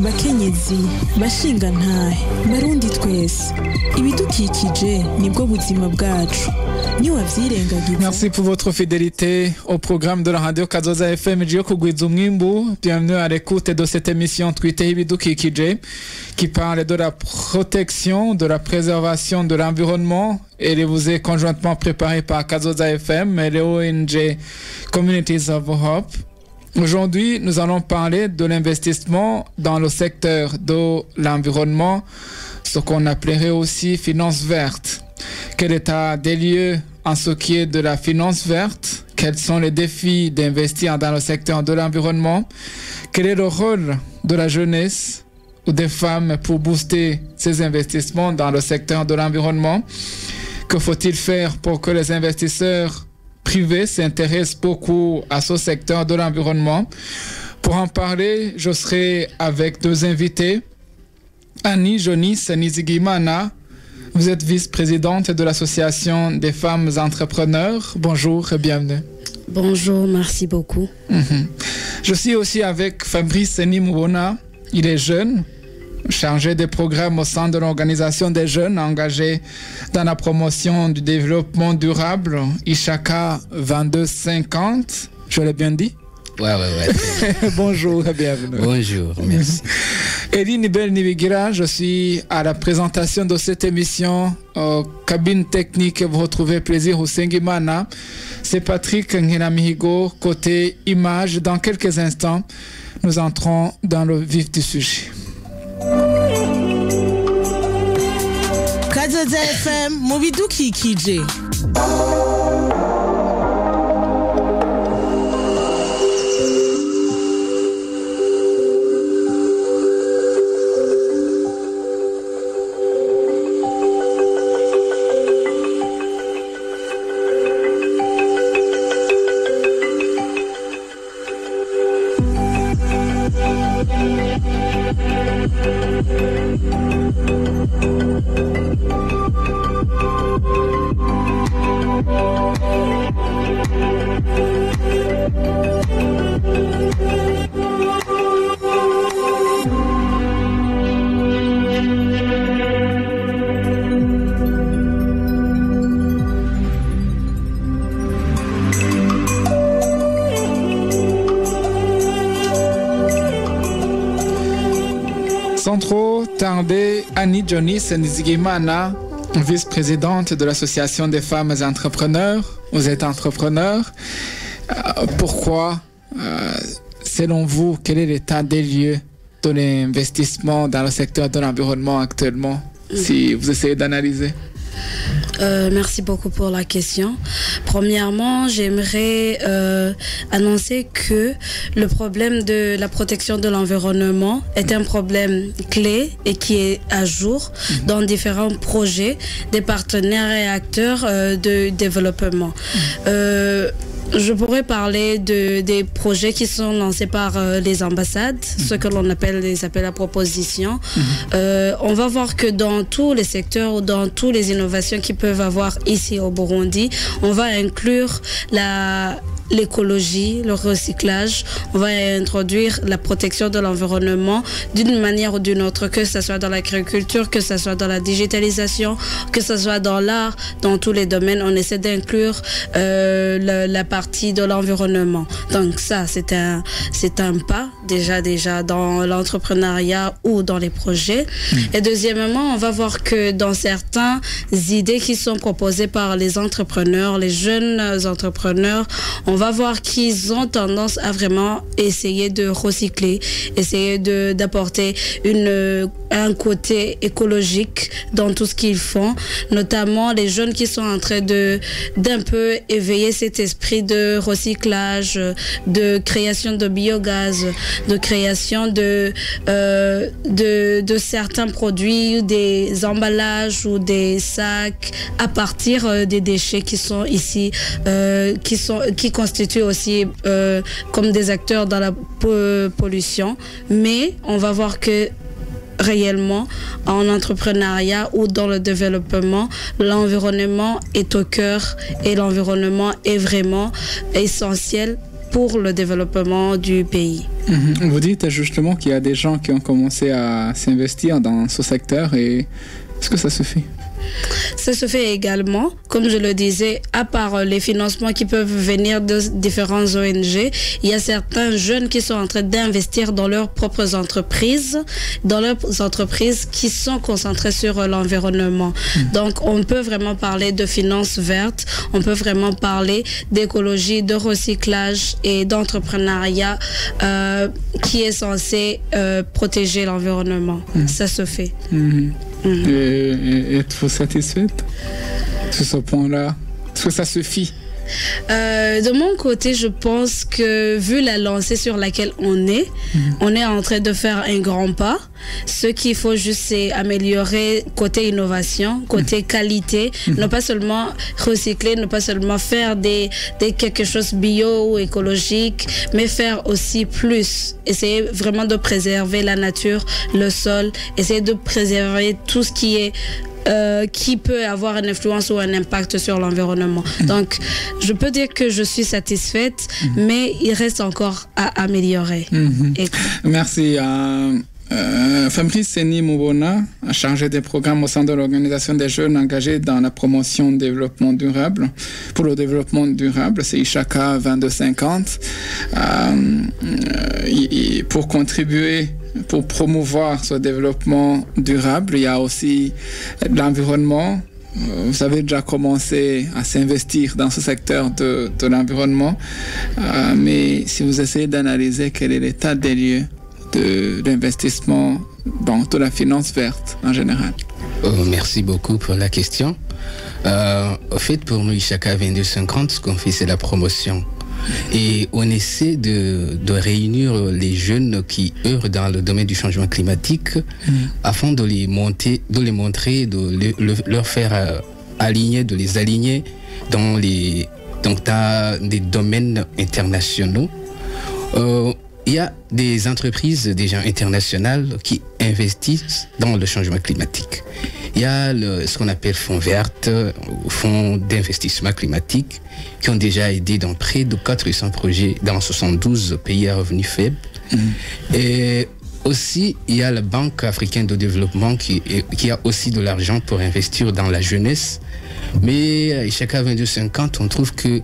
bakenyezi bashingantahe barundi twese ibidukikije nibwo buzima bwacu. Merci pour votre fidélité au programme de la radio Kazoza FM. Bienvenue à l'écoute de cette émission Tweeté Ibidukikije qui parle de la protection, de la préservation de l'environnement. Elle vous est conjointement préparée par Kazoza FM et l'ONG Communities of Hope. Aujourd'hui, nous allons parler de l'investissement dans le secteur de l'environnement, ce qu'on appellerait aussi finance verte. Quel état des lieux en ce qui est de la finance verte? Quels sont les défis d'investir dans le secteur de l'environnement? Quel est le rôle de la jeunesse ou des femmes pour booster ces investissements dans le secteur de l'environnement? Que faut-il faire pour que les investisseurs privés s'intéressent beaucoup à ce secteur de l'environnement? Pour en parler, je serai avec deux invités. Annie Jonis Nizigimana, vous êtes vice-présidente de l'Association des femmes entrepreneurs. Bonjour et bienvenue. Bonjour, merci beaucoup. Je suis aussi avec Fabrice Nimouona. Il est jeune, chargé des programmes au sein de l'organisation des jeunes engagés dans la promotion du développement durable, Ishaka 2250. Je l'ai bien dit? Ouais. Bonjour et bienvenue. Bonjour, merci. Eline Nibigira, je suis à la présentation de cette émission cabine technique. Vous retrouvez Plaisir au Sengimana. C'est Patrick Ngenamihigo, côté image. Dans quelques instants, nous entrons dans le vif du sujet. Kazoza FM, Mubidukikije. Sans trop tarder, Annie Jonis Nizigimana, vice-présidente de l'Association des femmes entrepreneurs. Vous êtes entrepreneur. Pourquoi, selon vous, quel est l'état des lieux de l'investissement dans le secteur de l'environnement actuellement, si vous essayez d'analyser? Merci beaucoup pour la question. Premièrement, j'aimerais annoncer que le problème de la protection de l'environnement est un problème clé et qui est à jour dans différents projets des partenaires et acteurs de développement. Je pourrais parler des projets qui sont lancés par les ambassades, ce que l'on appelle les appels à proposition. On va voir que dans tous les secteurs ou dans toutes les innovations qu'ils peuvent avoir ici au Burundi, on va inclure l'écologie, le recyclage, on va introduire la protection de l'environnement d'une manière ou d'une autre, que ce soit dans l'agriculture, que ce soit dans la digitalisation, que ce soit dans l'art, dans tous les domaines, on essaie d'inclure la partie de l'environnement. Donc ça, c'est un pas déjà dans l'entrepreneuriat ou dans les projets. Et deuxièmement, on va voir que dans certaines idées qui sont proposées par les entrepreneurs, les jeunes entrepreneurs, on va voir qu'ils ont tendance à vraiment essayer de recycler, essayer d'apporter un côté écologique dans tout ce qu'ils font, notamment les jeunes qui sont en train d'un peu éveiller cet esprit de recyclage, de création de biogaz, de création de certains produits, des emballages ou des sacs à partir des déchets qui sont ici, qui constituent aussi comme des acteurs dans la pollution. Mais on va voir que réellement, en entrepreneuriat ou dans le développement, l'environnement est au cœur et l'environnement est vraiment essentiel pour le développement du pays. Vous dites justement qu'il y a des gens qui ont commencé à s'investir dans ce secteur et est-ce que ça se fait? Ça se fait également, comme je le disais, à part les financements qui peuvent venir de différentes ONG, il y a certains jeunes qui sont en train d'investir dans leurs propres entreprises, qui sont concentrées sur l'environnement. Donc, on peut vraiment parler de finances vertes, on peut vraiment parler d'écologie, de recyclage et d'entrepreneuriat qui est censé protéger l'environnement. Ça se fait. Et êtes-vous satisfaite sur ce point-là? Est-ce que ça suffit? De mon côté, je pense que vu la lancée sur laquelle on est en train de faire un grand pas. Ce qu'il faut juste, c'est améliorer côté innovation, côté qualité, ne pas seulement recycler, ne pas seulement faire des quelque chose bio ou écologique, mais faire aussi plus. Essayer vraiment de préserver la nature, le sol, essayer de préserver tout ce qui est qui peut avoir une influence ou un impact sur l'environnement. Donc, je peux dire que je suis satisfaite, mais il reste encore à améliorer. Merci. Fabrice Seni Moubona, chargé des programmes au sein de l'Organisation des jeunes engagés dans la promotion du développement durable. Pour le développement durable, c'est Ishaka 2250. Pour contribuer, pour promouvoir ce développement durable, il y a aussi l'environnement. Vous avez déjà commencé à s'investir dans ce secteur de l'environnement, mais si vous essayez d'analyser quel est l'état des lieux de l'investissement dans toute la finance verte en général. Merci beaucoup pour la question. Au fait, pour nous, Ishaka 2250, ce qu'on fait, c'est la promotion. Et on essaie de réunir les jeunes qui œuvrent dans le domaine du changement climatique afin de les montrer, de leur faire aligner, de les aligner dans des domaines internationaux. Il y a des entreprises déjà internationales qui investissent dans le changement climatique. Il y a ce qu'on appelle fonds verts, fonds d'investissement climatique, qui ont déjà aidé dans près de 400 projets dans 72 pays à revenus faibles. Et aussi, il y a la Banque africaine de développement qui a aussi de l'argent pour investir dans la jeunesse. Mais Ishaka 2250, on trouve que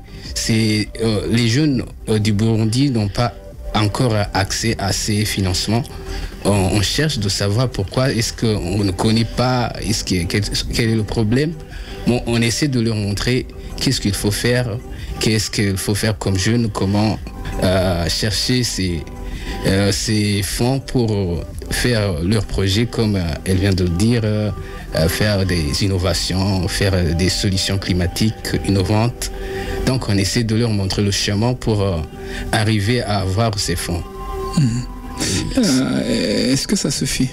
les jeunes du Burundi n'ont pas encore accès à ces financements. On cherche de savoir pourquoi est-ce qu'on ne connaît pas, quel est le problème. Bon, on essaie de leur montrer qu'est-ce qu'il faut faire comme jeune, comment chercher ces fonds pour faire leur projet, comme elle vient de le dire, faire des innovations, faire des solutions climatiques innovantes. Donc on essaie de leur montrer le chemin pour arriver à avoir ces fonds. Est-ce que ça suffit?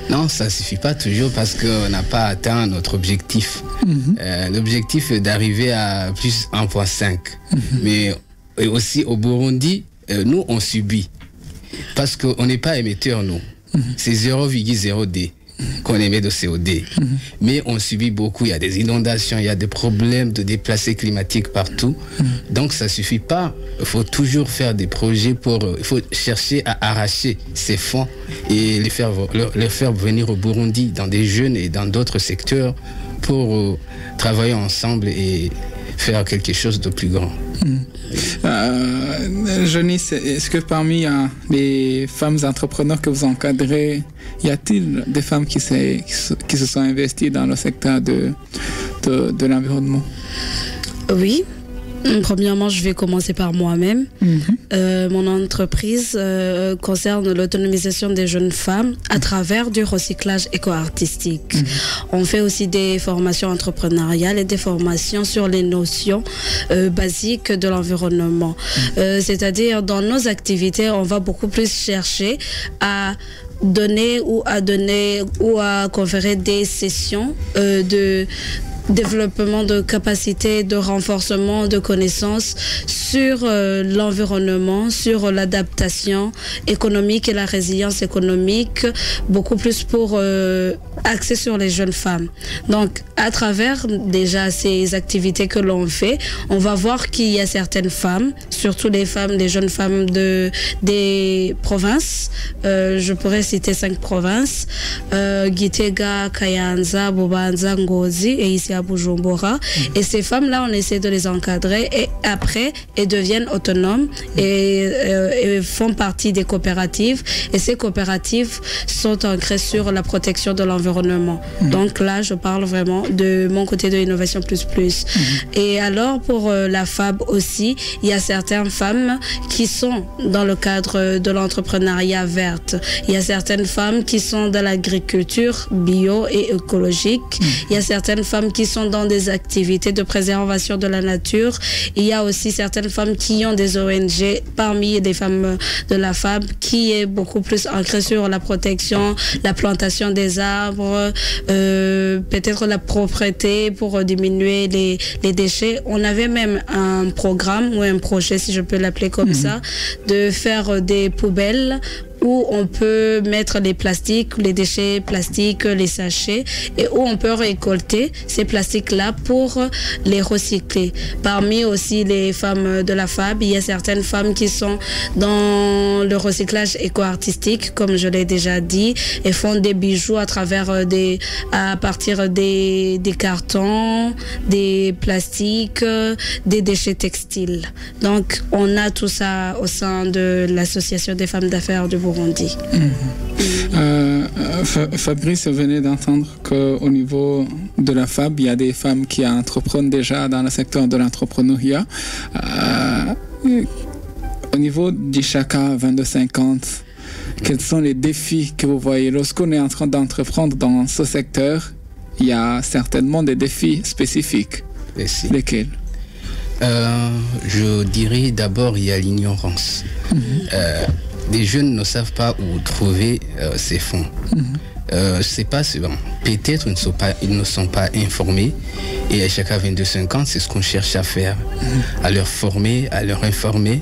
Non, ça ne suffit pas toujours parce qu'on n'a pas atteint notre objectif. L'objectif est d'arriver à plus 1,5. Mais aussi au Burundi, nous on subit. Parce qu'on n'est pas émetteur, nous. C'est 0,0D qu'on émet de CO2. Mais on subit beaucoup. Il y a des inondations, il y a des problèmes de déplacés climatiques partout. Donc ça ne suffit pas. Il faut toujours faire des projets il faut chercher à arracher ces fonds et les faire venir au Burundi dans des jeunes et dans d'autres secteurs pour travailler ensemble et faire quelque chose de plus grand. Janice, est-ce que parmi les femmes entrepreneurs que vous encadrez, y a-t-il des femmes qui se sont investies dans le secteur de l'environnement? Oui. Premièrement, je vais commencer par moi-même. Mon entreprise concerne l'autonomisation des jeunes femmes à travers du recyclage éco-artistique. On fait aussi des formations entrepreneuriales et des formations sur les notions basiques de l'environnement. C'est-à-dire, dans nos activités, on va beaucoup plus chercher à donner ou à conférer des sessions de développement de capacités, de renforcement de connaissances sur l'environnement, sur l'adaptation économique et la résilience économique, beaucoup plus pour axer sur les jeunes femmes. Donc, à travers déjà ces activités que l'on fait, on va voir qu'il y a certaines femmes, surtout les jeunes femmes des provinces. Je pourrais citer 5 provinces, Gitega, Kayanza, Bubanza, Ngozi et ici à Bujumbura. Et ces femmes-là, on essaie de les encadrer et après, elles deviennent autonomes et font partie des coopératives. Et ces coopératives sont ancrées sur la protection de l'environnement. Donc là, je parle vraiment de mon côté de Innovation Plus Plus. Et alors, pour la FAB aussi, il y a certaines femmes qui sont dans le cadre de l'entrepreneuriat verte. Il y a certaines femmes qui sont dans l'agriculture bio et écologique. Il y a certaines femmes qui sont dans des activités de préservation de la nature. Il y a aussi certaines femmes qui ont des ONG parmi les femmes de la FAB qui est beaucoup plus ancrée sur la protection, la plantation des arbres, peut-être la propreté pour diminuer les déchets. On avait même un programme ou un projet, si je peux l'appeler comme ça, de faire des poubelles où on peut mettre les plastiques, les déchets plastiques, les sachets, et où on peut récolter ces plastiques-là pour les recycler. Parmi aussi les femmes de la FAB, il y a certaines femmes qui sont dans le recyclage éco-artistique, comme je l'ai déjà dit, et font des bijoux à partir des cartons, des plastiques, des déchets textiles. Donc, on a tout ça au sein de l'Association des femmes d'affaires du Burundi. Fabrice venait d'entendre qu'au niveau de la FAB, il y a des femmes qui entreprennent déjà dans le secteur de l'entrepreneuriat. Au niveau d'Ishaka 2250, quels sont les défis que vous voyez lorsqu'on est en train d'entreprendre dans ce secteur? Il y a certainement des défis spécifiques. Lesquels? Je dirais d'abord il y a l'ignorance. Les jeunes ne savent pas où trouver ces fonds. Je sais pas, peut-être ils ne sont pas informés. Et à Ishaka 2250, c'est ce qu'on cherche à faire, à leur former, à leur informer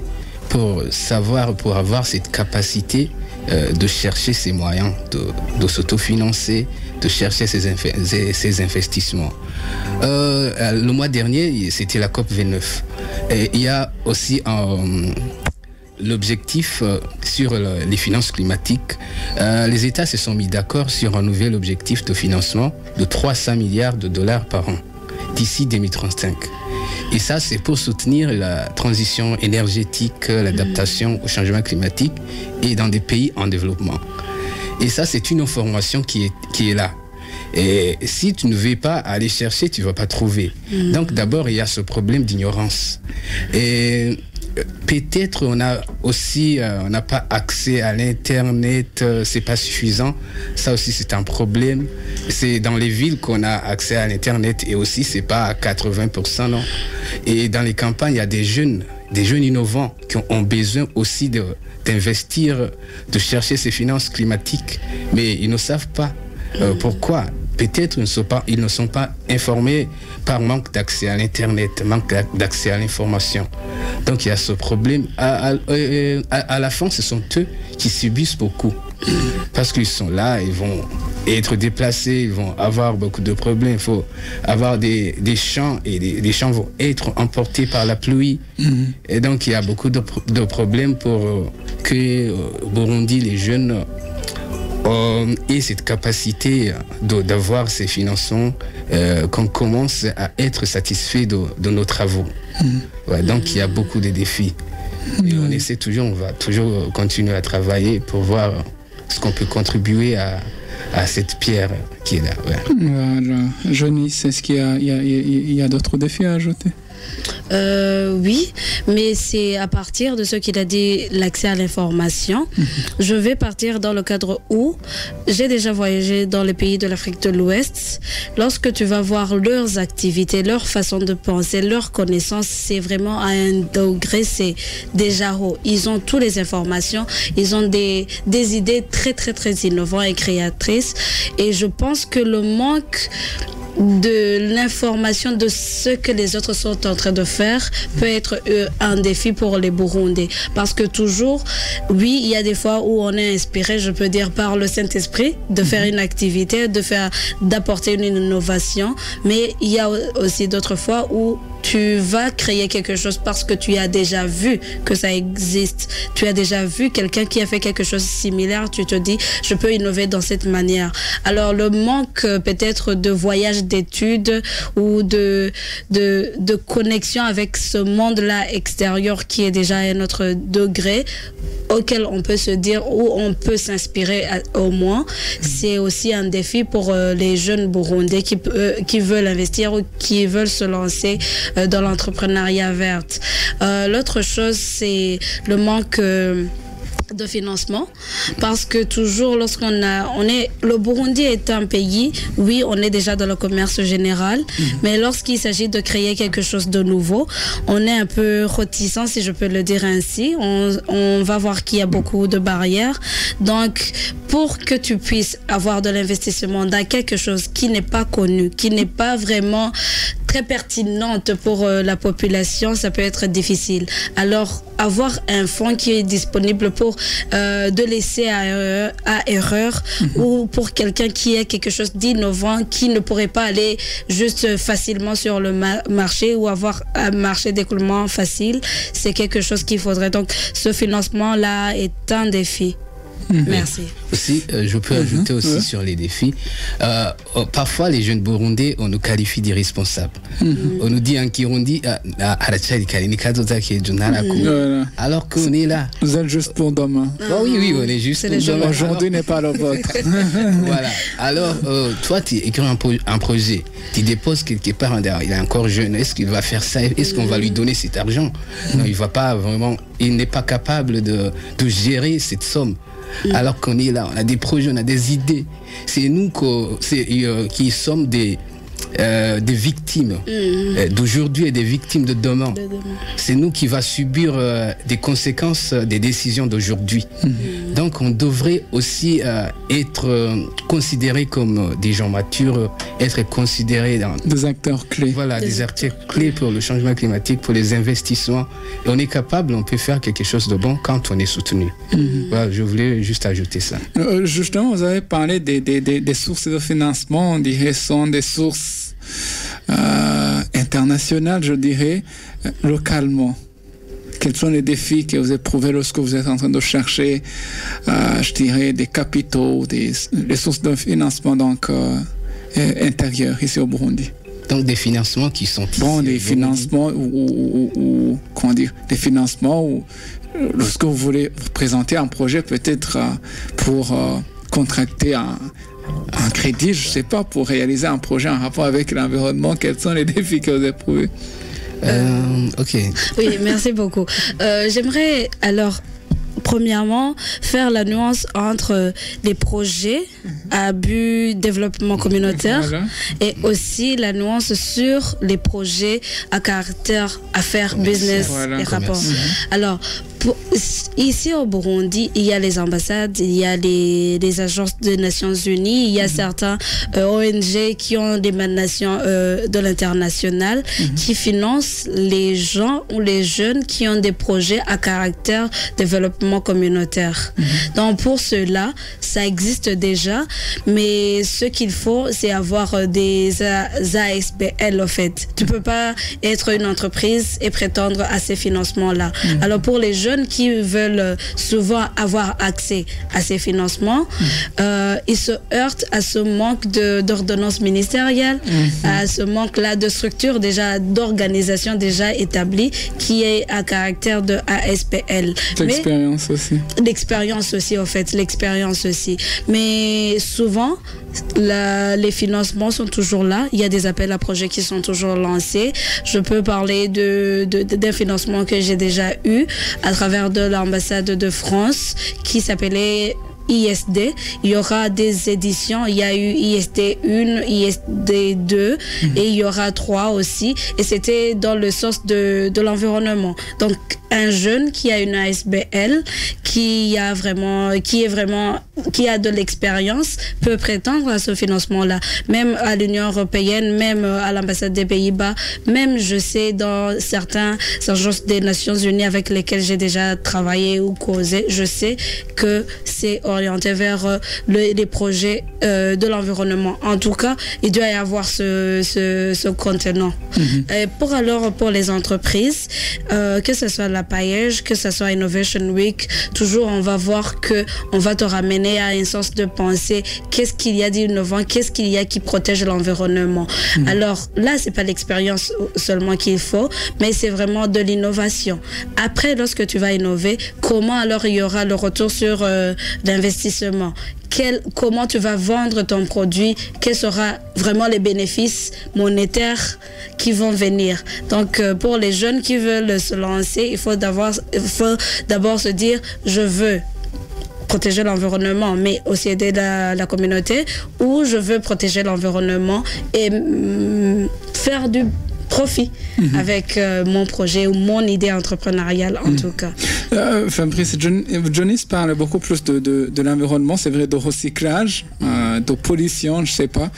pour avoir cette capacité de chercher ces moyens, de s'autofinancer, de chercher ces investissements. Le mois dernier, c'était la COP 29. Et il y a aussi l'objectif sur les finances climatiques. Les États se sont mis d'accord sur un nouvel objectif de financement de 300 milliards de dollars par an d'ici 2035. Et ça, c'est pour soutenir la transition énergétique, l'adaptation au changement climatique et dans des pays en développement. Et ça, c'est une information qui est là. Et si tu ne veux pas aller chercher, tu ne vas pas trouver. Donc d'abord, il y a ce problème d'ignorance. Et peut-être on n'a pas accès à l'internet, c'est pas suffisant. Ça aussi c'est un problème. C'est dans les villes qu'on a accès à l'internet et aussi c'est pas à 80%, non. Et dans les campagnes, il y a des jeunes innovants qui ont besoin aussi d'investir, de chercher ces finances climatiques, mais ils ne savent pas. Pourquoi? Peut-être ils ne sont pas informés par manque d'accès à l'internet, manque d'accès à l'information. Donc il y a ce problème. À la fin, ce sont eux qui subissent beaucoup. Parce qu'ils sont là, ils vont être déplacés, ils vont avoir beaucoup de problèmes. Il faut avoir des champs et les champs vont être emportés par la pluie. Et donc il y a beaucoup de problèmes pour que Burundi, les jeunes, et cette capacité d'avoir ces financements, qu'on commence à être satisfait de nos travaux. Ouais, donc il y a beaucoup de défis. Et on essaie toujours, on va toujours continuer à travailler pour voir ce qu'on peut contribuer à cette pierre qui est là. Ouais. Voilà. Johnny, est-ce qu'il y a d'autres défis à ajouter? Oui, mais c'est à partir de ce qu'il a dit, l'accès à l'information. Je vais partir dans le cadre où j'ai déjà voyagé dans les pays de l'Afrique de l'Ouest. Lorsque tu vas voir leurs activités, leur façon de penser, leurs connaissances, c'est vraiment à un degré, c'est déjà haut. Ils ont toutes les informations, ils ont des idées très très très innovantes et créatrices. Et je pense que le manque de l'information de ce que les autres sont en train de faire peut être un défi pour les Burundais. Parce que toujours, oui, il y a des fois où on est inspiré, je peux dire, par le Saint-Esprit, de faire une activité, d'apporter une innovation. Mais il y a aussi d'autres fois où tu vas créer quelque chose parce que tu as déjà vu que ça existe. Tu as déjà vu quelqu'un qui a fait quelque chose de similaire. Tu te dis, je peux innover dans cette manière. Alors, le manque peut-être de voyage d'études ou de connexion avec ce monde-là extérieur qui est déjà à notre degré, auquel on peut se dire, où on peut s'inspirer au moins, c'est aussi un défi pour les jeunes Burundais qui veulent investir ou qui veulent se lancer dans l'entrepreneuriat vert. L'autre chose, c'est le manque de financement, parce que toujours le Burundi est un pays, oui, on est déjà dans le commerce général, mais lorsqu'il s'agit de créer quelque chose de nouveau, on est un peu réticent, si je peux le dire ainsi. On va voir qu'il y a beaucoup de barrières. Donc, pour que tu puisses avoir de l'investissement dans quelque chose qui n'est pas connu, qui n'est pas vraiment très pertinente pour la population, ça peut être difficile. Alors, avoir un fonds qui est disponible pour de laisser à erreur ou pour quelqu'un qui a quelque chose d'innovant, qui ne pourrait pas aller juste facilement sur le marché ou avoir un marché d'écoulement facile, c'est quelque chose qu'il faudrait. Donc, ce financement-là est un défi. Merci. Aussi, je peux ajouter aussi sur les défis. Parfois, les jeunes Burundais, on nous qualifie d'irresponsables. On nous dit en Kirundi, alors qu'on est là. Vous êtes juste pour demain. Oui, on est juste pour demain. Aujourd'hui n'est pas le vôtre. Voilà. Alors, toi, tu écris un projet, tu déposes quelque part, il est encore jeune, est-ce qu'il va faire ça? Est-ce qu'on va lui donner cet argent? Non, il va pas vraiment, il n'est pas capable de gérer cette somme. Alors qu'on est là, on a des projets, on a des idées. C'est nous qui sommes des victimes d'aujourd'hui et des victimes de demain. C'est nous qui va subir des conséquences des décisions d'aujourd'hui. Donc on devrait aussi être considérés comme des gens matures, être considérés des acteurs clés. Voilà, des acteurs clés pour le changement climatique, pour les investissements. Et on est capable, on peut faire quelque chose de bon quand on est soutenu. Voilà, je voulais juste ajouter ça. Justement, vous avez parlé des sources de financement, des sources internationales, je dirais, localement. Quels sont les défis que vous éprouvez lorsque vous êtes en train de chercher, je dirais, des capitaux, des sources de financement intérieurs ici au Burundi? Donc des financements qui sont ici, des financements ou comment dire, des financements où lorsque vous voulez vous présenter un projet peut-être pour contracter un crédit, je ne sais pas, pour réaliser un projet en rapport avec l'environnement, quels sont les défis que vous éprouvez? Ok. Oui, merci beaucoup. J'aimerais alors premièrement faire la nuance entre les projets à but développement communautaire et aussi la nuance sur les projets à caractère affaires, business et rapports. Alors, ici au Burundi, il y a les ambassades, il y a les agences des Nations Unies, il y a certains ONG qui ont des émanations de l'international qui financent les gens ou les jeunes qui ont des projets à caractère développement communautaire. Donc pour cela, ça existe déjà, mais ce qu'il faut, c'est avoir des ASBL en fait. Tu peux pas être une entreprise et prétendre à ces financements-là. Alors pour les jeunes qui veulent souvent avoir accès à ces financements, ils se heurtent à ce manque d'ordonnance ministérielle, à ce manque-là de structure déjà, d'organisation déjà établie qui est à caractère de ASBL. L'expérience aussi. L'expérience aussi, en fait, l'expérience aussi. Mais souvent, les financements sont toujours là. Il y a des appels à projets qui sont toujours lancés. Je peux parler d'un financement que j'ai déjà eu à travers de l'ambassade de France qui s'appelait ISD. Il y aura des éditions. Il y a eu ISD 1, ISD 2 et il y aura 3 aussi. Et c'était dans le sens de l'environnement. Donc, un jeune qui a une ASBL, qui est vraiment qui a de l'expérience peut prétendre à ce financement-là. Même à l'Union européenne, même à l'ambassade des Pays-Bas, même je sais dans certains agences des Nations Unies avec lesquelles j'ai déjà travaillé ou causé, je sais que c'est orienté vers les projets de l'environnement. En tout cas, il doit y avoir ce contenant. Et pour les entreprises, que ce soit la Paillège, que ce soit Innovation Week, toujours on va voir que on va te ramener à un sens de pensée. Qu'est-ce qu'il y a d'innovant? Qu'est-ce qu'il y a qui protège l'environnement? Alors là, c'est pas l'expérience seulement qu'il faut, mais c'est vraiment de l'innovation. Après, lorsque tu vas innover, comment alors il y aura le retour sur l'investissement? Comment tu vas vendre ton produit? Quels seront vraiment les bénéfices monétaires qui vont venir? Donc, pour les jeunes qui veulent se lancer, il faut d'abord se dire, je veux protéger l'environnement, mais aussi aider la communauté, ou je veux protéger l'environnement et faire du profit avec mon projet ou mon idée entrepreneuriale en tout cas. Fabrice, Johnny parle beaucoup plus de l'environnement, c'est vrai, de recyclage, de pollution, je sais pas,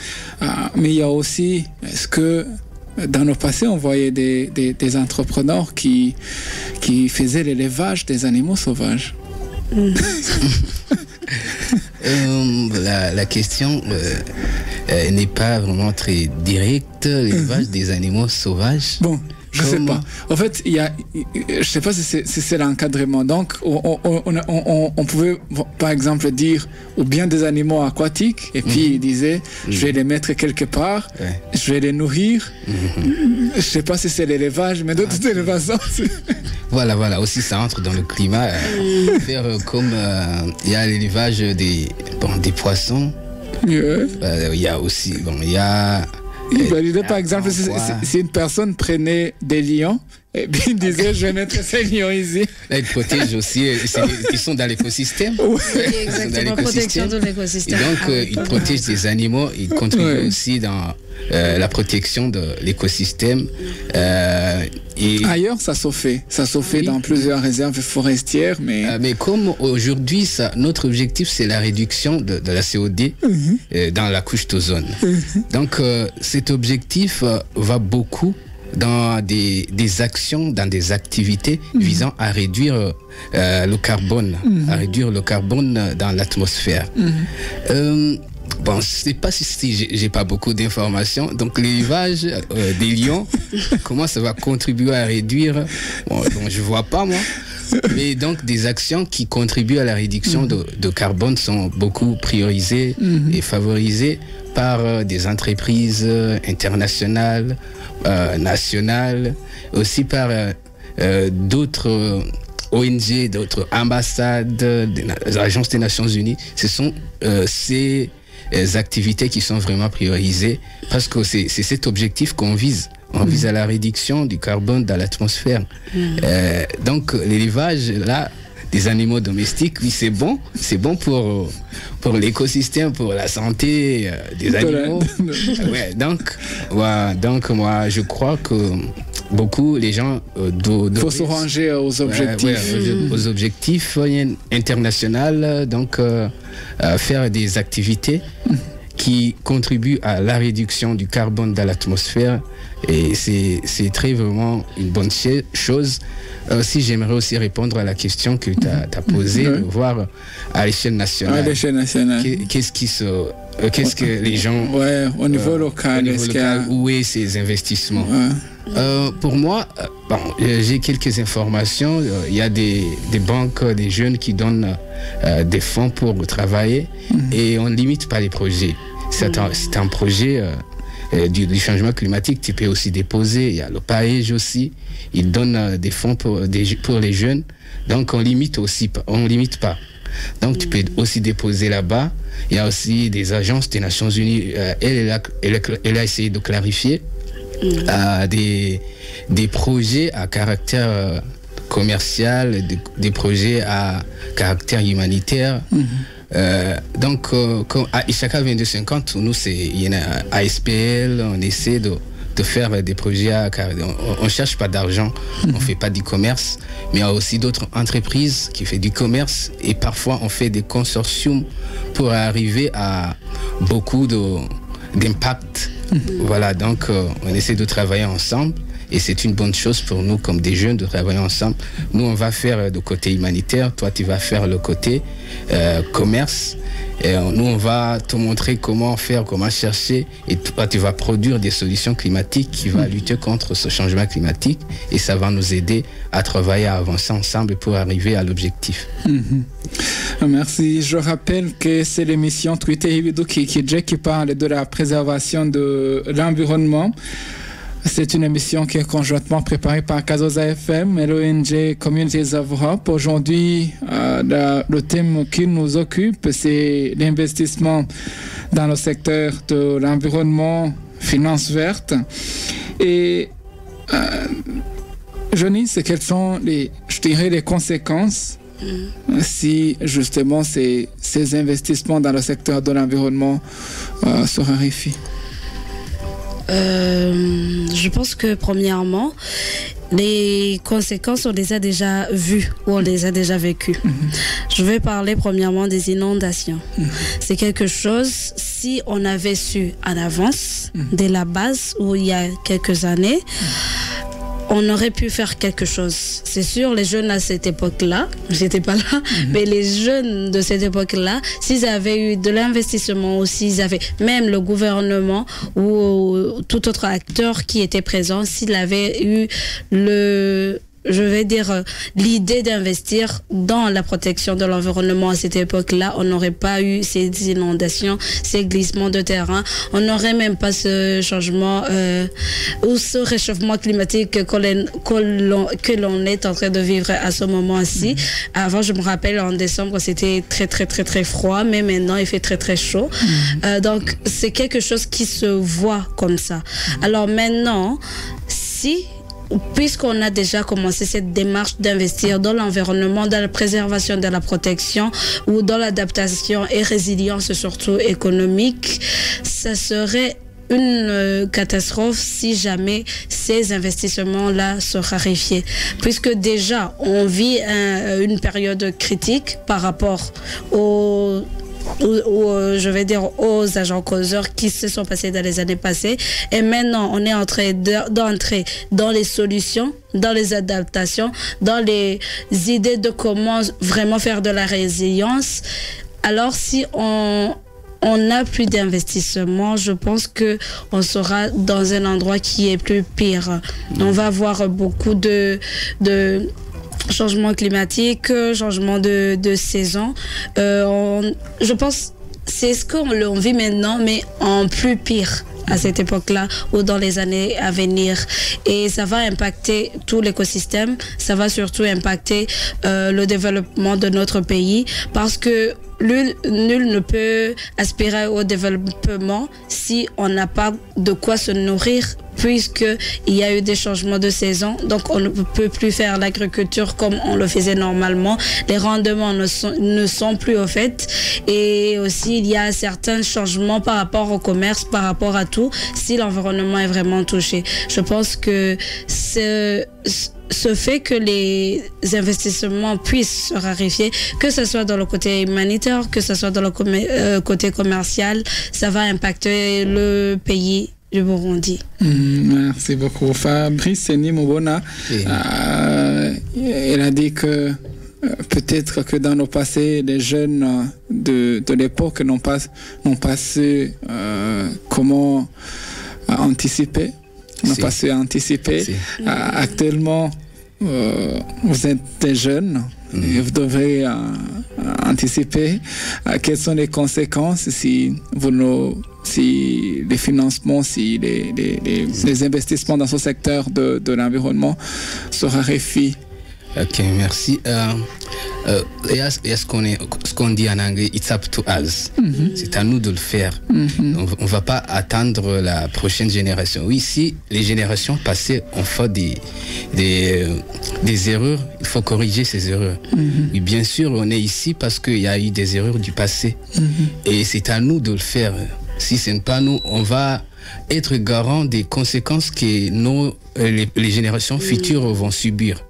mais il y a aussi, est-ce que dans le passé, on voyait des entrepreneurs qui faisaient l'élevage des animaux sauvages? La question n'est pas vraiment très directe, l'élevage des animaux sauvages. Bon, je sais pas. En fait, je sais pas si c'est l'encadrement. Donc, on pouvait, par exemple, dire ou bien des animaux aquatiques, et puis il disait, je vais les mettre quelque part, je vais les nourrir. Je sais pas si c'est l'élevage, mais de toutes les façons. Voilà, aussi ça entre dans le climat. Faire comme il y a l'élevage des poissons. Il y a aussi, par exemple, si une personne prenait des lions, et puis il disait, je vais mettre ces lions ici. Là, ils protègent aussi, ils sont dans l'écosystème. Oui, exactement, protection de l'écosystème. Et donc, ils protègent des animaux, ils contribuent aussi dans la protection de l'écosystème. Ailleurs, ça se fait. Ça se fait dans plusieurs réserves forestières. Mais comme aujourd'hui, notre objectif, c'est la réduction de la CO2 dans la couche d'ozone. Donc, cet objectif va beaucoup dans des actions, dans des activités visant à réduire le carbone, dans l'atmosphère. Bon, je ne sais pas si j'ai pas beaucoup d'informations. Donc, l'élevage des lions, comment ça va contribuer à réduire? Bon, je ne vois pas, moi. Mais donc, des actions qui contribuent à la réduction de carbone sont beaucoup priorisées et favorisées par des entreprises internationales, nationales, aussi par d'autres ONG, d'autres ambassades, des agences des Nations Unies. Ce sont ces activités qui sont vraiment priorisées parce que c'est cet objectif qu'on vise. On vise à la réduction du carbone dans l'atmosphère. Donc l'élevage, là, des animaux domestiques, oui, c'est bon pour l'écosystème, pour la santé des animaux. Donc moi, je crois que beaucoup, les gens faut se ranger aux objectifs. Aux objectifs internationaux, donc faire des activités qui contribuent à la réduction du carbone dans l'atmosphère. Et c'est très vraiment une bonne chose. Aussi, j'aimerais aussi répondre à la question que tu as posée, voir à l'échelle nationale. À l'échelle nationale. Qu'est-ce que les gens... au niveau local. Où est ces investissements? Pour moi, j'ai quelques informations. Il y a des banques, des jeunes qui donnent des fonds pour travailler et on ne limite pas les projets. C'est un projet du changement climatique, tu peux aussi déposer. Il y a le Paillège aussi, ils donnent des fonds pour les jeunes. Donc on limite pas. Donc tu peux aussi déposer là-bas. Il y a aussi des agences des Nations Unies. Elle a essayé de clarifier des projets à caractère commercial, des projets à caractère humanitaire. Donc, comme à Ishaka 2250, nous, il y a ASPL, on essaie de de faire des projets, car on ne cherche pas d'argent, on ne fait pas du commerce, mais il y a aussi d'autres entreprises qui font du commerce et parfois on fait des consortiums pour arriver à beaucoup d'impact. Voilà, donc on essaie de travailler ensemble. Et c'est une bonne chose pour nous, comme des jeunes, de travailler ensemble. Nous, on va faire le côté humanitaire. Toi, tu vas faire le côté commerce. Et nous, on va te montrer comment faire, comment chercher. Et toi, tu vas produire des solutions climatiques qui vont lutter contre ce changement climatique. Et ça va nous aider à travailler, à avancer ensemble pour arriver à l'objectif. Merci. Je rappelle que c'est l'émission Tweeter Hibidu qui parle de la préservation de l'environnement. C'est une émission qui est conjointement préparée par Kazoza FM et l'ONG Communities of Hope. Aujourd'hui, le thème qui nous occupe, c'est l'investissement dans le secteur de l'environnement, finances vertes. Et Johnny, quelles sont les conséquences si justement ces investissements dans le secteur de l'environnement se raréfient? Je pense que premièrement, les conséquences, on les a déjà vues ou on les a déjà vécues. Je vais parler premièrement des inondations. C'est quelque chose, si on avait su en avance, dès la base, ou il y a quelques années, on aurait pu faire quelque chose. C'est sûr, les jeunes à cette époque-là, j'étais pas là, mais les jeunes de cette époque-là, s'ils avaient eu de l'investissement ou s'ils avaient, même le gouvernement ou tout autre acteur qui était présent, s'il avait eu l'idée d'investir dans la protection de l'environnement à cette époque-là, on n'aurait pas eu ces inondations, ces glissements de terrain, on n'aurait même pas ce changement ou ce réchauffement climatique que l'on est en train de vivre à ce moment-ci. Avant, je me rappelle, en décembre, c'était très, très, très, très froid, mais maintenant, il fait très, très chaud. Donc, c'est quelque chose qui se voit comme ça. Alors maintenant, puisqu'on a déjà commencé cette démarche d'investir dans l'environnement, dans la préservation, dans la protection ou dans l'adaptation et résilience surtout économique, ça serait une catastrophe si jamais ces investissements-là se raréfiaient. Puisque déjà, on vit une période critique par rapport aux agents causeurs qui se sont passés dans les années passées. Et maintenant, on est en train d'entrer dans les solutions, dans les adaptations, dans les idées de comment vraiment faire de la résilience. Alors, si on n'a plus d'investissement, je pense qu'on sera dans un endroit qui est plus pire. On va avoir beaucoup de changement climatique, changement de saison. Je pense c'est ce qu'on vit maintenant, mais en plus pire à cette époque-là ou dans les années à venir. Et ça va impacter tout l'écosystème, ça va surtout impacter le développement de notre pays parce que nul ne peut aspirer au développement si on n'a pas de quoi se nourrir, puisqu'il y a eu des changements de saison. Donc, on ne peut plus faire l'agriculture comme on le faisait normalement. Les rendements ne sont plus au fait. Et aussi, il y a certains changements par rapport au commerce, par rapport à tout, si l'environnement est vraiment touché. Je pense que ce fait que les investissements puissent se raréfier, que ce soit dans le côté humanitaire, que ce soit dans le côté commercial, ça va impacter le pays du Burundi. Merci beaucoup. Fabrice Nimubona, elle a dit que peut-être que dans le passé, les jeunes de l'époque n'ont pas su comment anticiper. On a passé à anticiper. Actuellement, vous êtes des jeunes et vous devez anticiper quelles sont les conséquences si les financements, si les investissements dans ce secteur de l'environnement se raréfient. Ok, merci. Ce qu'on dit en anglais, it's up to us. C'est à nous de le faire. On ne va pas attendre la prochaine génération. Oui, si les générations passées ont fait des erreurs, il faut corriger ces erreurs. Oui, bien sûr, on est ici parce qu'il y a eu des erreurs du passé. Et c'est à nous de le faire. Si ce n'est pas nous, on va être garant des conséquences que les générations futures vont subir.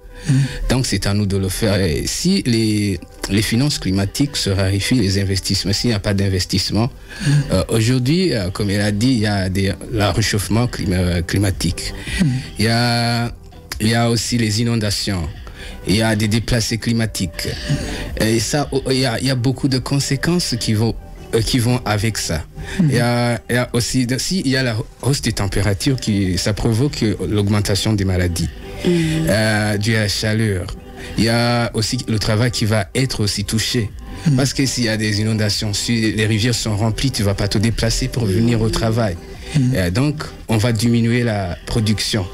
Donc c'est à nous de le faire. Et si les finances climatiques se raréfient, les investissements, s'il n'y a pas d'investissement, aujourd'hui, comme elle a dit, il y a le réchauffement climatique. Il y a aussi les inondations. Il y a des déplacés climatiques. Et ça, il y a beaucoup de conséquences qui vont avec ça. Il y a aussi, il y a la hausse des températures ça provoque l'augmentation des maladies due à la chaleur. Il y a aussi le travail qui va être aussi touché. Parce que s'il y a des inondations, si les rivières sont remplies, tu ne vas pas te déplacer pour venir au travail. Donc, on va diminuer la production.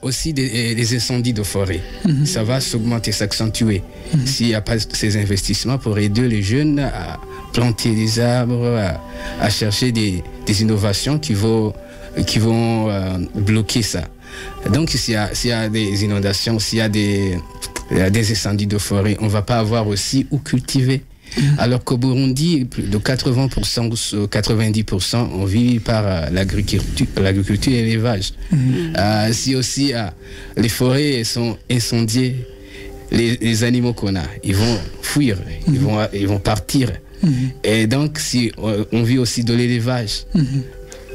Aussi des incendies de forêt. Ça va s'augmenter, s'accentuer. S'il n'y a pas ces investissements pour aider les jeunes à planter des arbres, à chercher des innovations qui vont bloquer ça. Donc s'il y a des inondations, s'il y a des incendies de forêt, on ne va pas avoir aussi où cultiver. Alors qu'au Burundi, plus de 80% ou 90% on vit par l'agriculture et l'élevage. Si aussi les forêts sont incendiées, les animaux qu'on a, ils vont fuir, ils vont partir. Et donc si on vit aussi de l'élevage,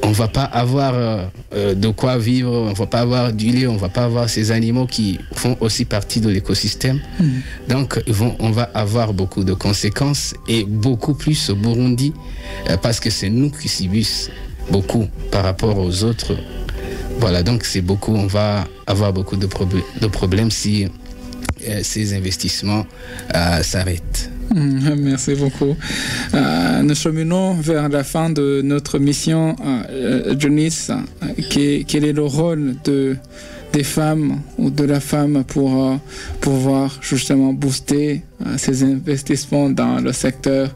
on ne va pas avoir de quoi vivre, on ne va pas avoir du lait, on ne va pas avoir ces animaux qui font aussi partie de l'écosystème. Donc, on va avoir beaucoup de conséquences et beaucoup plus au Burundi parce que c'est nous qui subissons beaucoup par rapport aux autres. Voilà, donc c'est beaucoup, on va avoir beaucoup de problèmes si ces investissements s'arrêtent. Merci beaucoup. Nous cheminons vers la fin de notre mission. Janice, quel est le rôle des femmes ou de la femme pour pouvoir justement booster ces investissements dans le secteur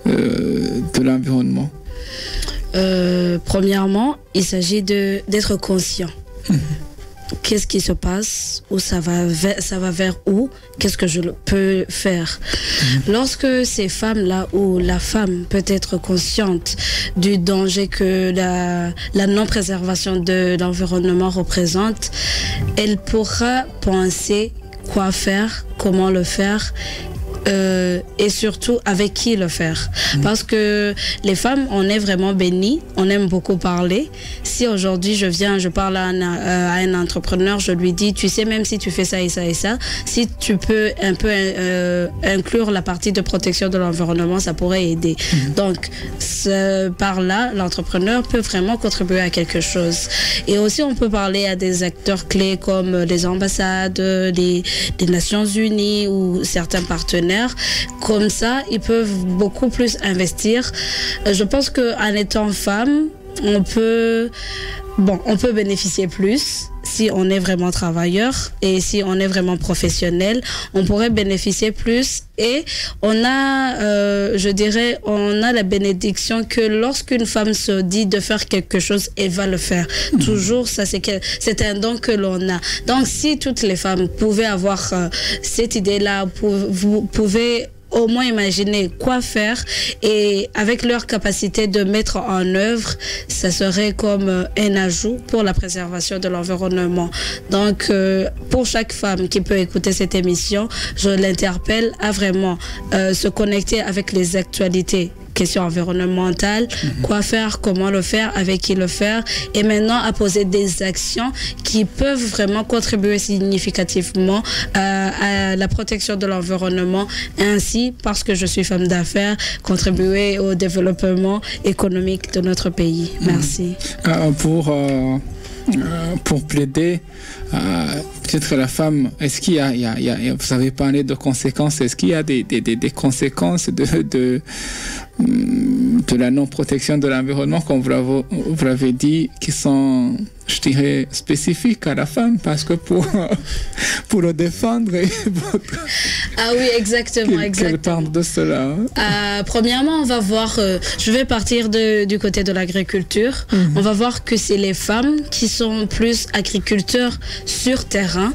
de l'environnement? Premièrement, il s'agit d'être conscient. Qu'est-ce qui se passe, où ça va vers où, qu'est-ce que je peux faire. Lorsque ces femmes-là, où la femme peut être consciente du danger que la non-préservation de l'environnement représente, elle pourra penser quoi faire, comment le faire, et surtout avec qui le faire. Parce que les femmes, on est vraiment bénies, on aime beaucoup parler. Si aujourd'hui je parle à un entrepreneur, je lui dis, tu sais, même si tu fais ça et ça et ça, si tu peux un peu inclure la partie de protection de l'environnement, ça pourrait aider. Donc, par là, l'entrepreneur peut vraiment contribuer à quelque chose. Et aussi, on peut parler à des acteurs clés comme les ambassades, les Nations Unies ou certains partenaires. Comme ça, ils peuvent beaucoup plus investir. Je pense qu'en étant femme, on peut bénéficier plus si on est vraiment travailleur et si on est vraiment professionnel. On pourrait bénéficier plus et on a la bénédiction que lorsqu'une femme se dit de faire quelque chose, elle va le faire. Toujours, ça c'est un don que l'on a. Donc si toutes les femmes pouvaient avoir cette idée-là, vous pouvez au moins imaginer quoi faire et avec leur capacité de mettre en œuvre, ça serait comme un ajout pour la préservation de l'environnement. Donc, pour chaque femme qui peut écouter cette émission, je l'interpelle à vraiment se connecter avec les actualités. Questions environnementales, quoi faire, comment le faire, avec qui le faire, et maintenant à poser des actions qui peuvent vraiment contribuer significativement à la protection de l'environnement, ainsi, parce que je suis femme d'affaires, contribuer au développement économique de notre pays. Merci. Pour plaider, peut-être la femme, est-ce qu'il y a, vous avez parlé de conséquences, est-ce qu'il y a des conséquences de la non-protection de l'environnement, comme vous l'avez dit, qui sont, je dirais, spécifiques à la femme, parce que pour le défendre... Ah oui, exactement. Quelle part de cela? Premièrement, on va voir, je vais partir du côté de l'agriculture. On va voir que c'est les femmes qui sont plus agriculteurs sur terrain.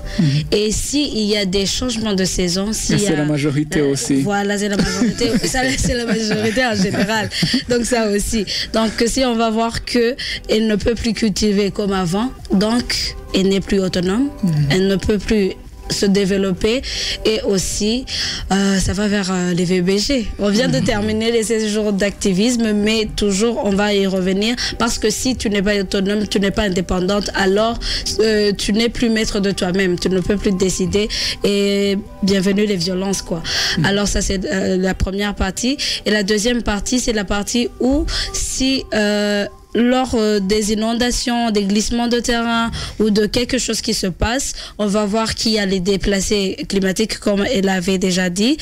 Et s'il y a des changements de saison... C'est la majorité aussi. Voilà, c'est la majorité. Ça, c'est la majorité en en général. Donc ça aussi. Donc si on va voir qu'elle ne peut plus cultiver comme avant, donc elle n'est plus autonome, elle ne peut plus se développer et aussi ça va vers les VBG. On vient de terminer les 16 jours d'activisme, mais toujours on va y revenir parce que si tu n'es pas autonome, tu n'es pas indépendante, alors tu n'es plus maître de toi-même, tu ne peux plus décider et bienvenue les violences quoi. Alors ça c'est la première partie et la deuxième partie c'est la partie où si lors des inondations, des glissements de terrain ou de quelque chose qui se passe, on va voir qu'il y a les déplacés climatiques comme il l'avait déjà dit.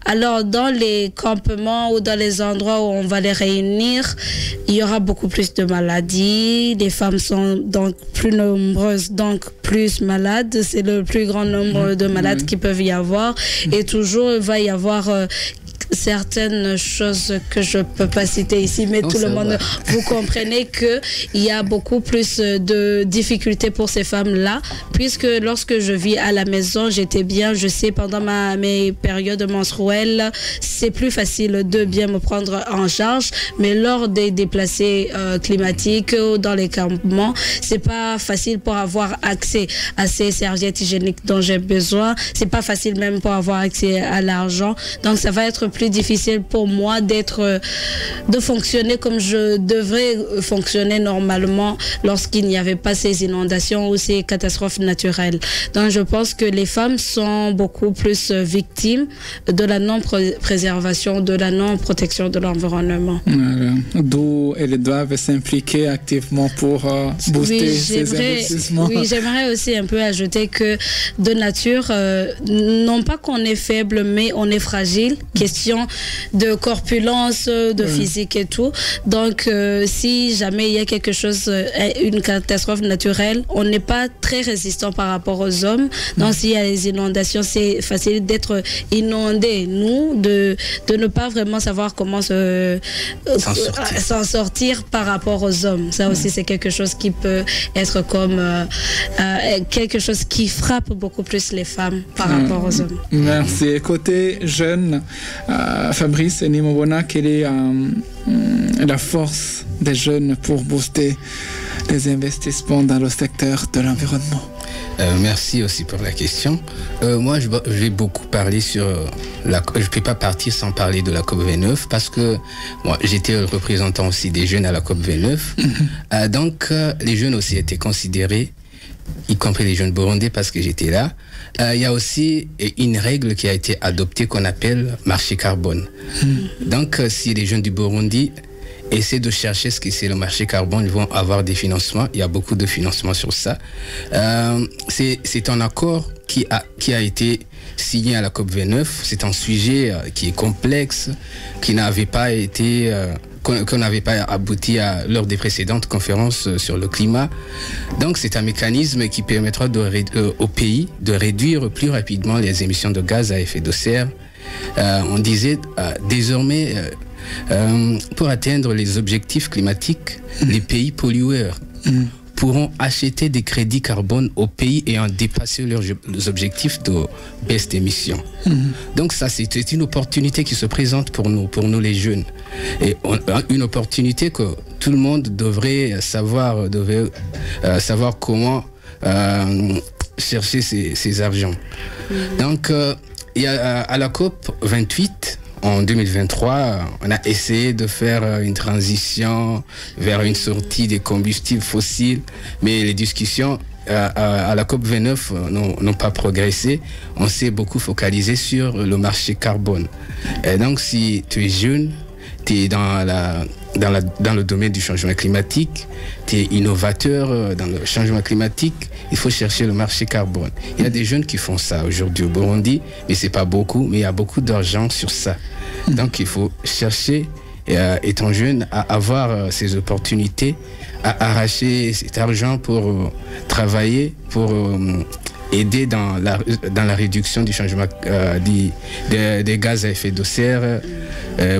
Alors dans les campements ou dans les endroits où on va les réunir, il y aura beaucoup plus de maladies. Les femmes sont donc plus nombreuses, donc plus malades. C'est le plus grand nombre de malades qui peuvent y avoir. Et toujours il va y avoir certaines choses que je peux pas citer ici, mais tout le monde, vous comprenez que il y a beaucoup plus de difficultés pour ces femmes-là, puisque lorsque je vis à la maison, j'étais bien, je sais, pendant mes périodes menstruelles, c'est plus facile de bien me prendre en charge, mais lors des déplacés climatiques ou dans les campements, c'est pas facile pour avoir accès à ces serviettes hygiéniques dont j'ai besoin, c'est pas facile même pour avoir accès à l'argent, donc ça va être plus difficile pour moi de fonctionner comme je devrais fonctionner normalement lorsqu'il n'y avait pas ces inondations ou ces catastrophes naturelles. Donc je pense que les femmes sont beaucoup plus victimes de la non-préservation, de la non-protection de l'environnement. D'où elles doivent s'impliquer activement pour booster ces investissements. Oui, j'aimerais aussi un peu ajouter que de nature, non pas qu'on est faible, mais on est fragile. Question de corpulence, de physique et tout. Donc, si jamais il y a quelque chose, une catastrophe naturelle, on n'est pas très résistant par rapport aux hommes. Donc, s'il y a les inondations, c'est facile d'être inondé. Nous, de ne pas vraiment savoir comment s'en sortir par rapport aux hommes. Ça aussi, c'est quelque chose qui peut être comme quelque chose qui frappe beaucoup plus les femmes par rapport aux hommes. Merci. Côté jeune, Fabrice Nimobona, quelle est la force des jeunes pour booster les investissements dans le secteur de l'environnement? Merci aussi pour la question. Moi, je vais beaucoup parler sur je ne peux pas partir sans parler de la COP29 parce que moi, j'étais le représentant aussi des jeunes à la COP29. Donc, les jeunes aussi étaient considérés, y compris les jeunes burundais parce que j'étais là. Il y a aussi une règle qui a été adoptée qu'on appelle marché carbone. Donc, si les jeunes du Burundi essaient de chercher ce que c'est le marché carbone, ils vont avoir des financements. Il y a beaucoup de financements sur ça. C'est un accord qui a été signé à la COP29. C'est un sujet qui est complexe, qui n'avait pas été... qu'on n'avait pas abouti lors des précédentes conférences sur le climat. Donc c'est un mécanisme qui permettra au pays de réduire plus rapidement les émissions de gaz à effet de serre. On disait désormais, pour atteindre les objectifs climatiques, les pays pollueurs pourront acheter des crédits carbone aux pays ayant dépassé leurs objectifs de baisse d'émissions. Donc ça, c'est une opportunité qui se présente pour nous les jeunes. Et une opportunité que tout le monde devrait savoir comment chercher ces argents. Donc, il y a, à la COP 28, en 2023, on a essayé de faire une transition vers une sortie des combustibles fossiles, mais les discussions à la COP29 n'ont pas progressé. On s'est beaucoup focalisé sur le marché carbone. Et donc, si tu es jeune, tu es dans le domaine du changement climatique, tu es innovateur dans le changement climatique, il faut chercher le marché carbone. Il y a des jeunes qui font ça aujourd'hui au Burundi, mais c'est pas beaucoup, mais il y a beaucoup d'argent sur ça. Donc il faut chercher, étant jeune, à avoir ces opportunités, à arracher cet argent pour travailler, pour aider dans la réduction du changement des gaz à effet de serre,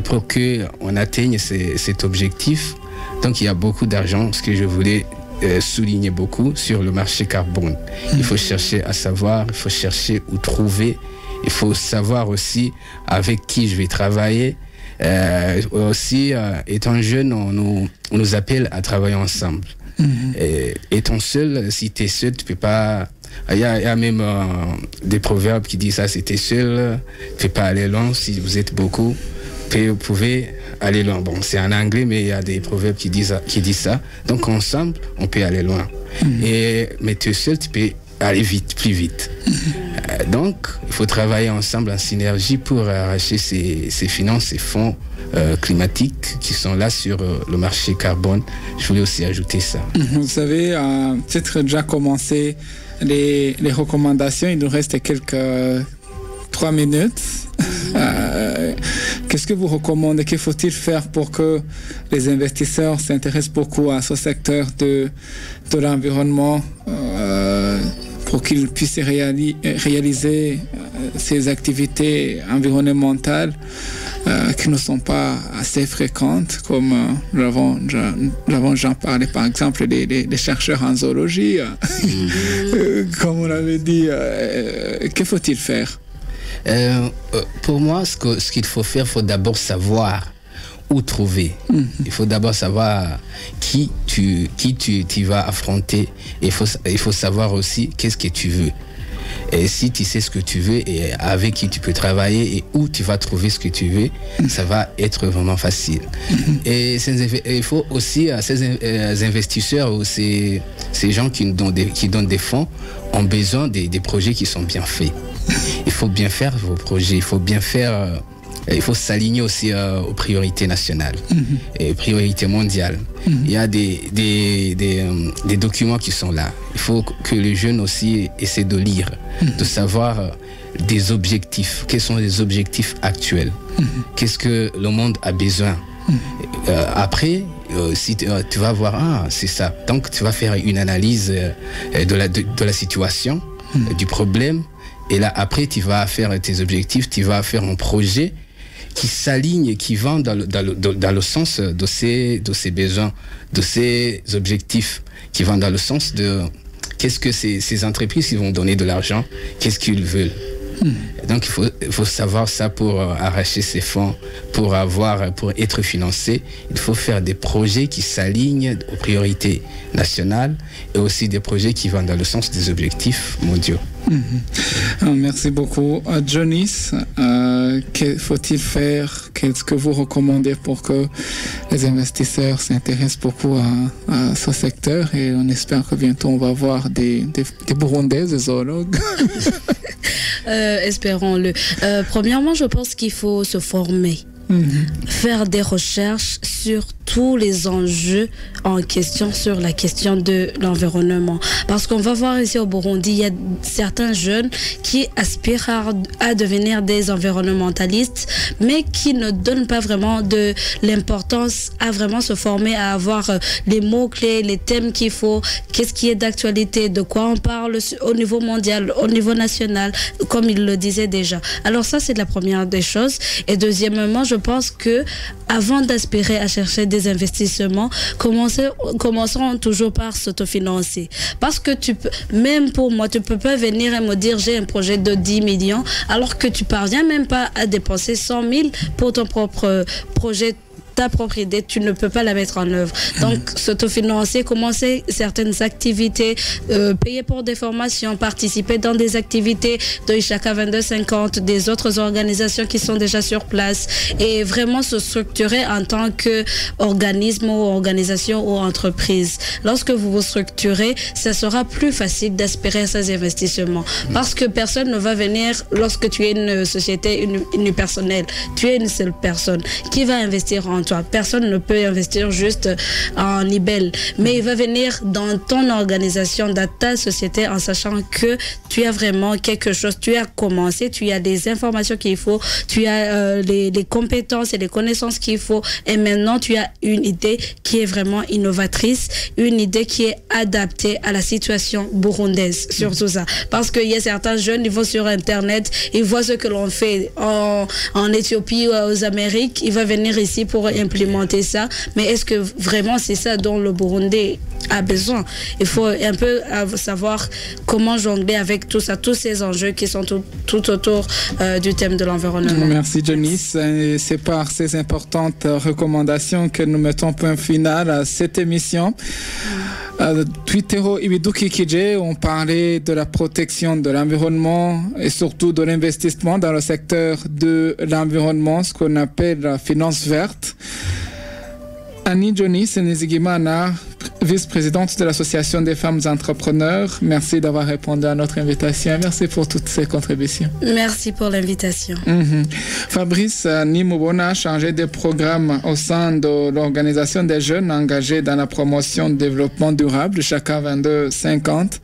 pour qu'on atteigne cet objectif. Donc il y a beaucoup d'argent, ce que je voulais souligner beaucoup sur le marché carbone. Il faut chercher à savoir, il faut chercher où trouver, il faut savoir aussi avec qui je vais travailler. Aussi, étant jeune, on nous appelle à travailler ensemble. Étant seul, si tu es seul, tu peux pas... Il y a même des proverbes qui disent ça, si tu es seul, tu peux pas aller loin. Si vous êtes beaucoup, vous pouvez aller loin. Bon, c'est en anglais, mais il y a des proverbes qui disent ça. Donc ensemble, on peut aller loin. Mais tu es seul, tu peux aller vite, plus vite. Donc, il faut travailler ensemble en synergie pour arracher ces finances, ces fonds climatiques qui sont là sur le marché carbone. Je voulais aussi ajouter ça. Vous savez, peut-être déjà commencé les recommandations. Il nous reste quelques 3 minutes. Qu'est-ce que vous recommandez? Que faut-il faire pour que les investisseurs s'intéressent beaucoup à ce secteur de l'environnement, pour qu'ils puissent réaliser ces activités environnementales qui ne sont pas assez fréquentes, comme nous avons déjà parlé, par exemple, des chercheurs en zoologie. Comme on l'avait dit, que faut-il faire? Pour moi, ce qu'il faut faire, il faut d'abord savoir où trouver. Il faut d'abord savoir qui tu vas affronter. Il faut savoir aussi qu'est-ce que tu veux. Et si tu sais ce que tu veux et avec qui tu peux travailler et où tu vas trouver ce que tu veux, ça va être vraiment facile. Et il faut aussi, ces investisseurs ou ces gens qui donnent des fonds ont besoin des projets qui sont bien faits. Il faut bien faire vos projets, il faut bien faire... Il faut s'aligner aussi aux priorités nationales et priorités mondiales. Il y a des documents qui sont là. Il faut que les jeunes aussi essaient de lire, de savoir des objectifs. Quels sont les objectifs actuels? Qu'est-ce que le monde a besoin? Après, si tu vas voir, c'est ça. Donc, tu vas faire une analyse de la situation, du problème. Et là, après, tu vas faire tes objectifs, tu vas faire un projet qui s'aligne, qui va dans le sens de ces besoins, de ces objectifs, qui vont dans le sens de qu'est-ce que ces entreprises qui vont donner de l'argent, qu'est-ce qu'ils veulent. Donc il faut savoir ça pour arracher ces fonds, pour être financé. Il faut faire des projets qui s'alignent aux priorités nationales et aussi des projets qui vont dans le sens des objectifs mondiaux. Merci beaucoup. Jonis, que faut-il faire? Qu'est-ce que vous recommandez pour que les investisseurs s'intéressent beaucoup à ce secteur? Et on espère que bientôt on va voir des Burundais, des zoologues. Espérons-le. Premièrement, je pense qu'il faut se former. Faire des recherches sur tous les enjeux en question sur la question de l'environnement. Parce qu'on va voir ici au Burundi, il y a certains jeunes qui aspirent à devenir des environnementalistes, mais qui ne donnent pas vraiment de l'importance à vraiment se former, à avoir les mots-clés, les thèmes qu'il faut, qu'est-ce qui est d'actualité, de quoi on parle au niveau mondial, au niveau national, comme il le disait déjà. Alors ça, c'est la première des choses. Et deuxièmement, je pense que avant d'aspirer à chercher des investissements, commençons toujours par s'autofinancer. Parce que même pour moi, tu peux pas venir et me dire j'ai un projet de 10 millions alors que tu parviens même pas à dépenser 100 000 pour ton propre projet. Ta propre idée, tu ne peux pas la mettre en œuvre. Donc, s'autofinancer, commencer certaines activités, payer pour des formations, participer dans des activités de Ishaka 2250, des autres organisations qui sont déjà sur place et vraiment se structurer en tant qu'organisme ou organisation ou entreprise. Lorsque vous vous structurez, ça sera plus facile d'aspirer à ces investissements parce que personne ne va venir lorsque tu es une société unipersonnelle. Tu es une seule personne qui va investir en toi. Personne ne peut investir juste en Libel, mais il va venir dans ton organisation, dans ta société en sachant que tu as vraiment quelque chose, tu as commencé, tu as des informations qu'il faut, tu as les compétences et les connaissances qu'il faut et maintenant tu as une idée qui est vraiment innovatrice, une idée qui est adaptée à la situation burundaise, surtout ça. Parce qu'il y a certains jeunes, ils vont sur Internet, ils voient ce que l'on fait en Éthiopie ou aux Amériques, ils vont venir ici pour implémenter ça, mais est-ce que vraiment c'est ça dont le Burundi a besoin. Il faut un peu savoir comment jongler avec tout ça, tous ces enjeux qui sont tout autour du thème de l'environnement. Merci Janice. C'est par ces importantes recommandations que nous mettons point final à cette émission. Twitero Ibiduki Kije, on parlait de la protection de l'environnement et surtout de l'investissement dans le secteur de l'environnement, ce qu'on appelle la finance verte. Annie Janice Nizigimana, vice-présidente de l'Association des femmes entrepreneurs, merci d'avoir répondu à notre invitation. Merci pour toutes ces contributions. Merci pour l'invitation. Fabrice Nimubona, chargé des programmes au sein de l'Organisation des jeunes engagés dans la promotion du développement durable, Chaka 2250.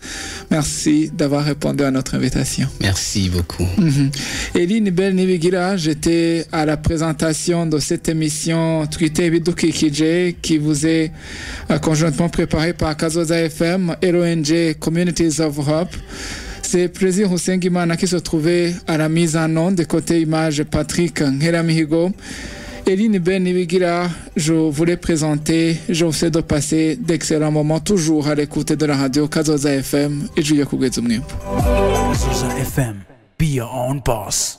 Merci d'avoir répondu à notre invitation. Merci beaucoup. Elie Nibel Nivigira, j'étais à la présentation de cette émission Twité Biduki Kije qui vous est conjointement préparée par Kazoza FM et l'ONG Communities of Hope. C'est Plaisir Husengimana qui se trouvait à la mise en onde des côtés images Patrick Ngeramihigo. Eline Ben Nivigira, je voulais présenter, je vous souhaite de passer d'excellents moments toujours à l'écoute de la radio Kazoza FM et Julia Kugezumnim. Kazoza FM, be your own boss.